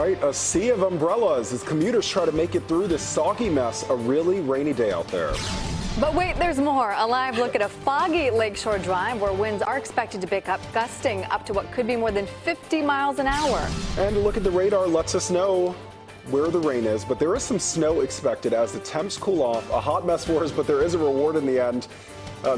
right, a sea of umbrellas as commuters try to make it through this soggy mess. A really rainy day out there. But wait, there's more. A live look at a foggy Lakeshore Drive where winds are expected to pick up, gusting up to what could be more than 50 miles an hour. And a look at the radar lets us know where the rain is, but there is some snow expected as the temps cool off. A hot mess for us, but there is a reward in the end.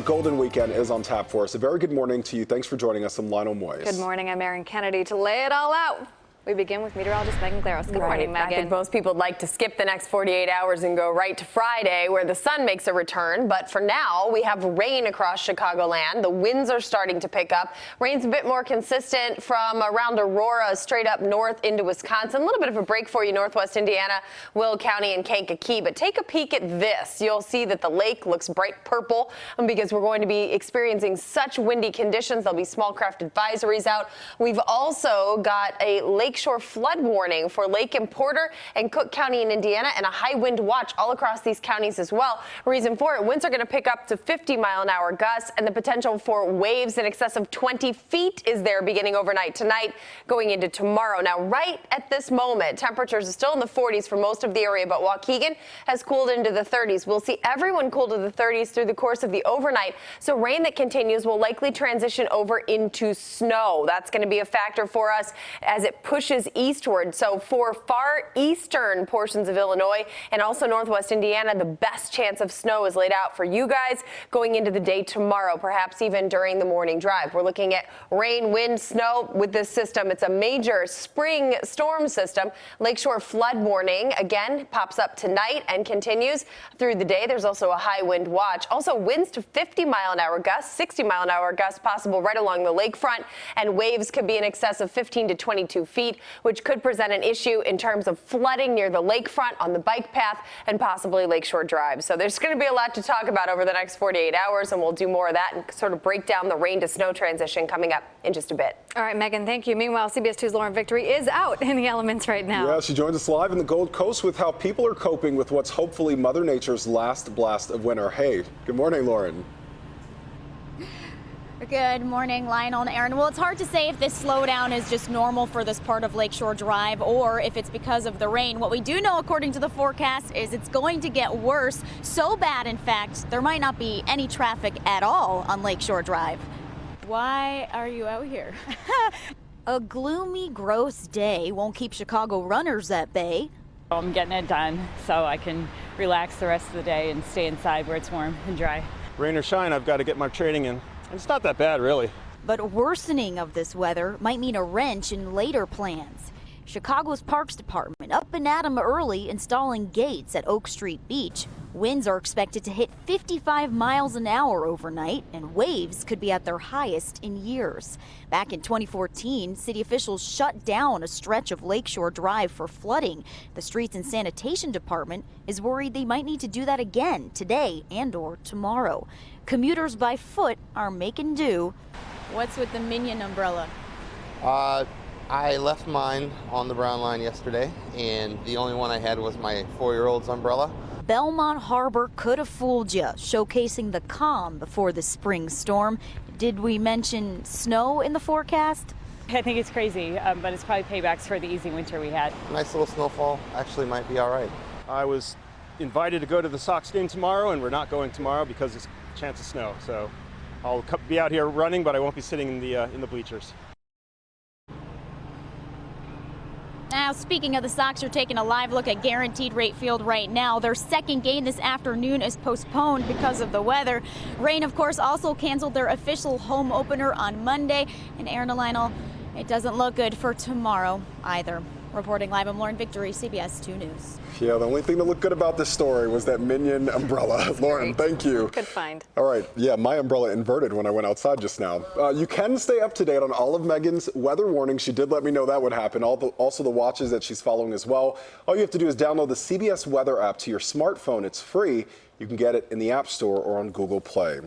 Golden Weekend is on tap for us. A very good morning to you. Thanks for joining us. I'm Lionel Moyes. Good morning. I'm Erin Kennedy. To lay it all out, we begin with meteorologist Megan Glaros. Good morning, Megan. I think most people would like to skip the next 48 hours and go right to Friday where the sun makes a return. But for now, we have rain across Chicagoland. The winds are starting to pick up. Rain's a bit more consistent from around Aurora straight up north into Wisconsin. A little bit of a break for you, northwest Indiana, Will County and Kankakee. But take a peek at this. You'll see that the lake looks bright purple because we're going to be experiencing such windy conditions. There'll be small craft advisories out. We've also got a Lakeshore flood warning for Lake and Porter and Cook County in Indiana, and a high wind watch all across these counties as well. Reason for it, winds are going to pick up to 50-mile-an-hour gusts, and the potential for waves in excess of 20 feet is there beginning overnight tonight going into tomorrow. Now, right at this moment, temperatures are still in the 40s for most of the area, but Waukegan has cooled into the 30s. We'll see everyone cool to the 30s through the course of the overnight, so rain that continues will likely transition over into snow. That's going to be a factor for us as it pushes eastward. So for far eastern portions of Illinois and also northwest Indiana, the best chance of snow is laid out for you guys going into the day tomorrow, perhaps even during the morning drive. We're looking at rain, wind, snow with this system. It's a major spring storm system. Lakeshore flood warning again pops up tonight and continues through the day. There's also a high wind watch. Also winds to 50-mile-an-hour gusts, 60-mile-an-hour gusts possible right along the lakefront, and waves could be in excess of 15 to 22 feet, which could present an issue in terms of flooding near the lakefront, on the bike path, and possibly Lakeshore Drive. So there's going to be a lot to talk about over the next 48 hours, and we'll do more of that and sort of break down the rain to snow transition coming up in just a bit. All right, Megan, thank you. Meanwhile, CBS 2's Lauren Victory is out in the elements right now. Yeah, she joins us live in the Gold Coast with how people are coping with what's hopefully Mother Nature's last blast of winter. Hey, good morning, Lauren. Good morning, Lionel and Erin. Well, it's hard to say if this slowdown is just normal for this part of Lakeshore Drive or if it's because of the rain. What we do know, according to the forecast, is it's going to get worse. So bad, in fact, there might not be any traffic at all on Lakeshore Drive. Why are you out here? A gloomy, gross day won't keep Chicago runners at bay. I'm getting it done so I can relax the rest of the day and stay inside where it's warm and dry. Rain or shine, I've got to get my training in. It's not that bad, really. But worsening of this weather might mean a wrench in later plans. Chicago's Parks Department up and at 'em early, installing gates at Oak Street Beach. Winds are expected to hit 55 miles an hour overnight, and waves could be at their highest in years. Back in 2014, city officials shut down a stretch of Lakeshore Drive for flooding. The Streets and Sanitation Department is worried they might need to do that again today and/or tomorrow. Commuters by foot are making do. What's with the Minion umbrella? I left mine on the Brown Line yesterday, and the only one I had was my 4-year-old's umbrella. Belmont Harbor could have fooled you, showcasing the calm before the spring storm. Did we mention snow in the forecast? I think it's crazy, but it's probably paybacks for the easy winter we had. Nice little snowfall actually might be all right. I was invited to go to the Sox game tomorrow, and we're not going tomorrow because there's a chance of snow. So I'll be out here running, but I won't be sitting in the bleachers. Now, speaking of the Sox, you're taking a live look at Guaranteed Rate Field right now. Their second game this afternoon is postponed because of the weather. Rain, of course, also canceled their official home opener on Monday. And Aaron and Lionel, it doesn't look good for tomorrow either. Reporting live, I'm Lauren Victory, CBS 2 News. Yeah, the only thing that looked good about this story was that Minion umbrella. Lauren, thank you. Good find. All right, yeah, my umbrella inverted when I went outside just now. You can stay up to date on all of Megan's weather warnings. She did let me know that would happen. Also the watches that she's following as well. All you have to do is download the CBS Weather app to your smartphone. It's free. You can get it in the App Store or on Google Play.